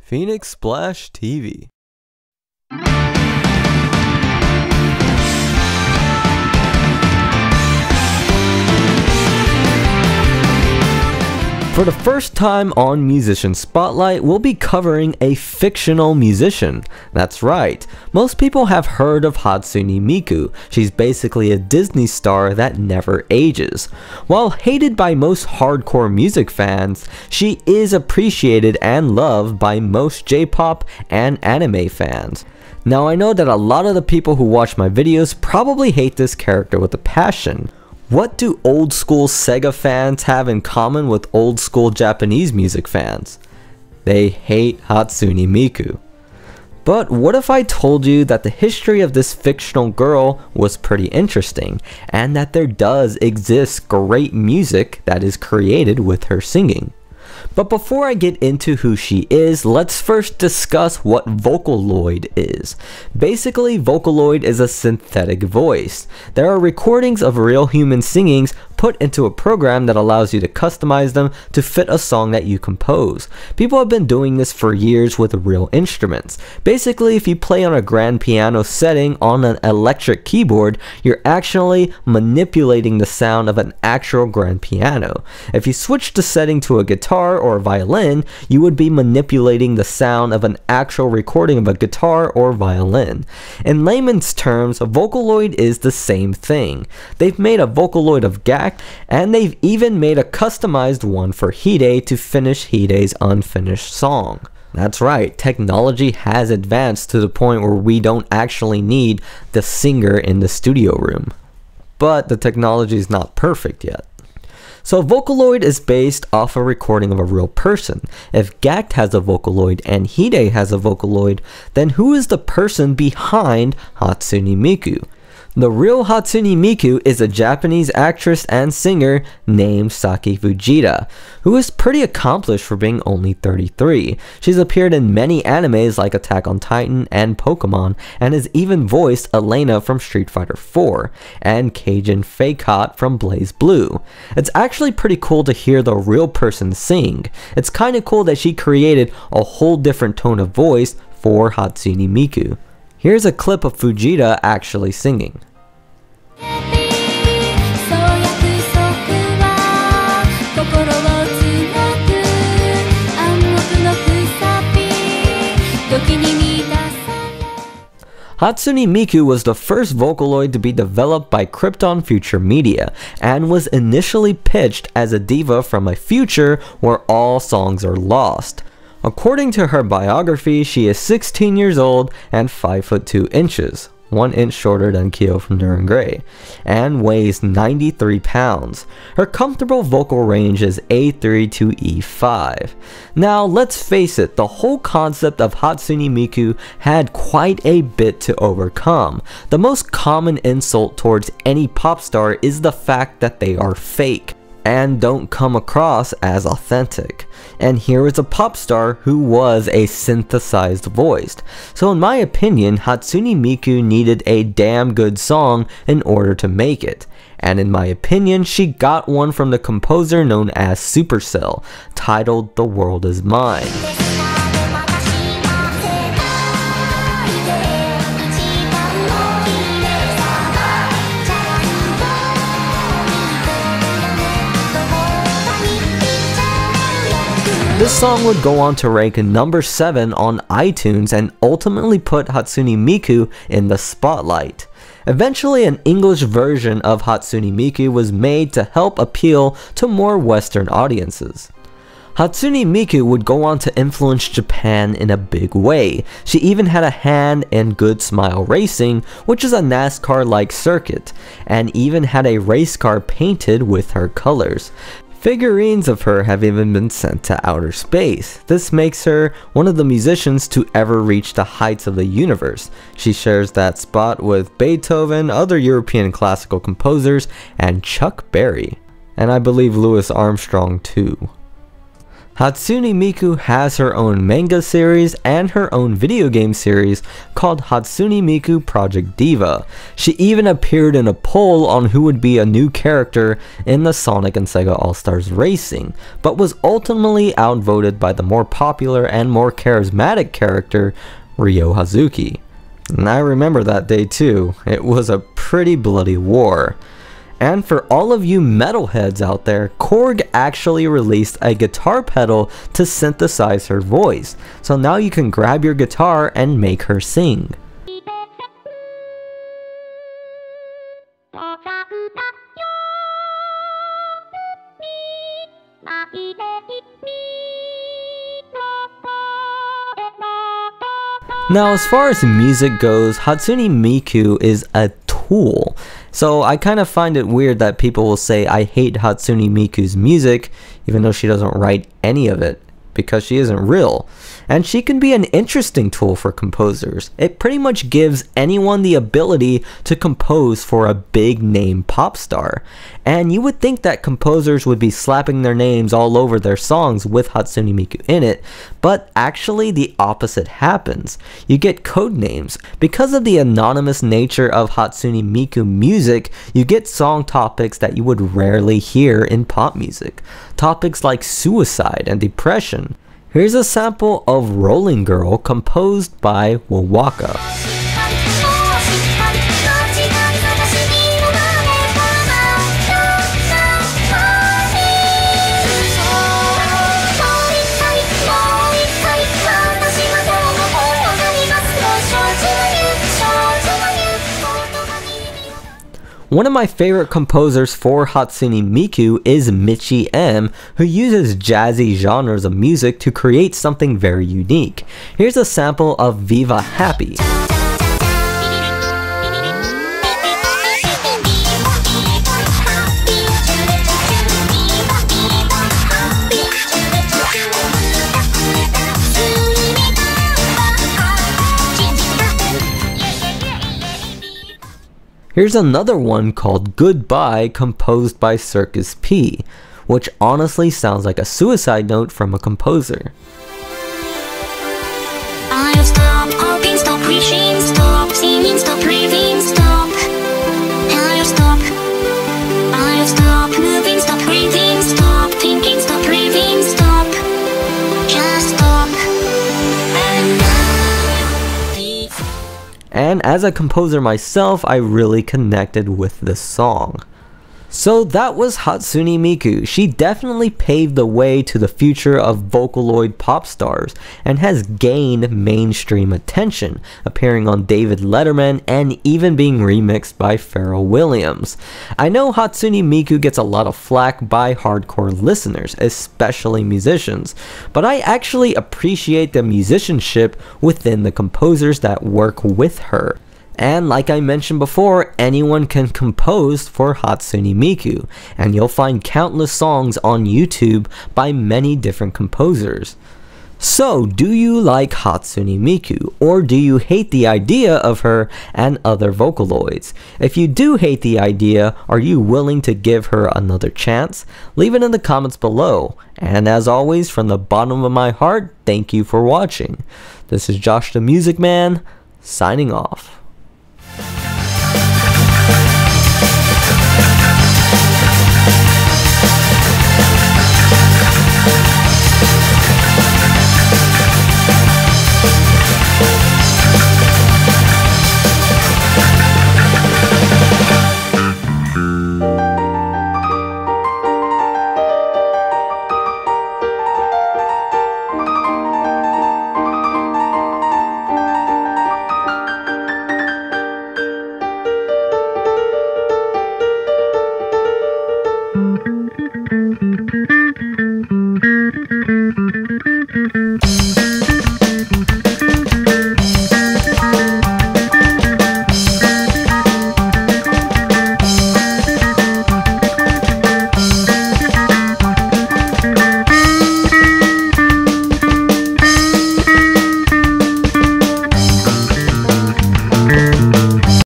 Pheonix Splash TV. For the first time on Musician Spotlight, we'll be covering a fictional musician. That's right, most people have heard of Hatsune Miku. She's basically a Disney star that never ages. While hated by most hardcore music fans, she is appreciated and loved by most J-pop and anime fans. Now I know that a lot of the people who watch my videos probably hate this character with a passion. What do old school Sega fans have in common with old school Japanese music fans? They hate Hatsune Miku. But what if I told you that the history of this fictional girl was pretty interesting, and that there does exist great music that is created with her singing? But before I get into who she is, let's first discuss what Vocaloid is. Basically, Vocaloid is a synthetic voice. There are recordings of real human singings put into a program that allows you to customize them to fit a song that you compose. People have been doing this for years with real instruments. Basically, if you play on a grand piano setting on an electric keyboard, you're actually manipulating the sound of an actual grand piano. If you switch the setting to a guitar or a violin, you would be manipulating the sound of an actual recording of a guitar or violin. In layman's terms, a Vocaloid is the same thing. They've made a Vocaloid of Gak, and they've even made a customized one for Hide to finish Hide's unfinished song. That's right, technology has advanced to the point where we don't actually need the singer in the studio room. But the technology is not perfect yet. So Vocaloid is based off a recording of a real person. If Gak has a Vocaloid and Hide has a Vocaloid, then who is the person behind Hatsune Miku? The real Hatsune Miku is a Japanese actress and singer named Saki Fujita, who is pretty accomplished for being only 33. She's appeared in many animes like Attack on Titan and Pokemon, and has even voiced Elena from Street Fighter 4, and Cajun Fake-Hot from Blaze Blue. It's actually pretty cool to hear the real person sing. It's kinda cool that she created a whole different tone of voice for Hatsune Miku. Here's a clip of Fujita actually singing. Hatsune Miku was the first Vocaloid to be developed by Krypton Future Media, and was initially pitched as a diva from a future where all songs are lost. According to her biography, she is 16 years old and 5 foot 2 inches, 1 inch shorter than Kyo from Duran Grey, and weighs 93 pounds. Her comfortable vocal range is A3 to E5. Now let's face it, the whole concept of Hatsune Miku had quite a bit to overcome. The most common insult towards any pop star is the fact that they are fake and don't come across as authentic. And here is a pop star who was a synthesized voice. So in my opinion, Hatsune Miku needed a damn good song in order to make it. And in my opinion, she got one from the composer known as Supercell, titled The World Is Mine. This song would go on to rank number 7 on iTunes and ultimately put Hatsune Miku in the spotlight. Eventually, an English version of Hatsune Miku was made to help appeal to more Western audiences. Hatsune Miku would go on to influence Japan in a big way. She even had a hand in Good Smile Racing, which is a NASCAR-like circuit, and even had a race car painted with her colors. Figurines of her have even been sent to outer space. This makes her one of the musicians to ever reach the heights of the universe. She shares that spot with Beethoven, other European classical composers, and Chuck Berry. And I believe Louis Armstrong too. Hatsune Miku has her own manga series and her own video game series called Hatsune Miku Project Diva. She even appeared in a poll on who would be a new character in the Sonic and Sega All-Stars Racing, but was ultimately outvoted by the more popular and more charismatic character, Ryo Hazuki. And I remember that day too. It was a pretty bloody war. And for all of you metalheads out there, Korg actually released a guitar pedal to synthesize her voice. So now you can grab your guitar and make her sing. Now, as far as music goes, Hatsune Miku is a tool. So I kind of find it weird that people will say I hate Hatsune Miku's music, even though she doesn't write any of it, because she isn't real. And she can be an interesting tool for composers. It pretty much gives anyone the ability to compose for a big name pop star. And you would think that composers would be slapping their names all over their songs with Hatsune Miku in it, but actually the opposite happens. You get code names. Because of the anonymous nature of Hatsune Miku music, you get song topics that you would rarely hear in pop music. Topics like suicide and depression. Here's a sample of Rolling Girl composed by Wawaka. One of my favorite composers for Hatsune Miku is Mitchie M, who uses jazzy genres of music to create something very unique. Here's a sample of Viva Happy. Here's another one called Goodbye, composed by CircusP, which honestly sounds like a suicide note from a composer. I'll stop hoping, stop reaching, stop singing, stop breathing, stop. I'll stop. I'll stop moving, stop breathing, stop thinking, stop breathing, stop. Just stop. And as a composer myself, I really connected with this song. So that was Hatsune Miku. She definitely paved the way to the future of Vocaloid pop stars and has gained mainstream attention, appearing on David Letterman and even being remixed by Pharrell Williams. I know Hatsune Miku gets a lot of flack by hardcore listeners, especially musicians, but I actually appreciate the musicianship within the composers that work with her. And like I mentioned before, anyone can compose for Hatsune Miku, and you'll find countless songs on YouTube by many different composers. So, do you like Hatsune Miku, or do you hate the idea of her and other Vocaloids? If you do hate the idea, are you willing to give her another chance? Leave it in the comments below. And as always, from the bottom of my heart, thank you for watching. This is Josh the Music Man, signing off.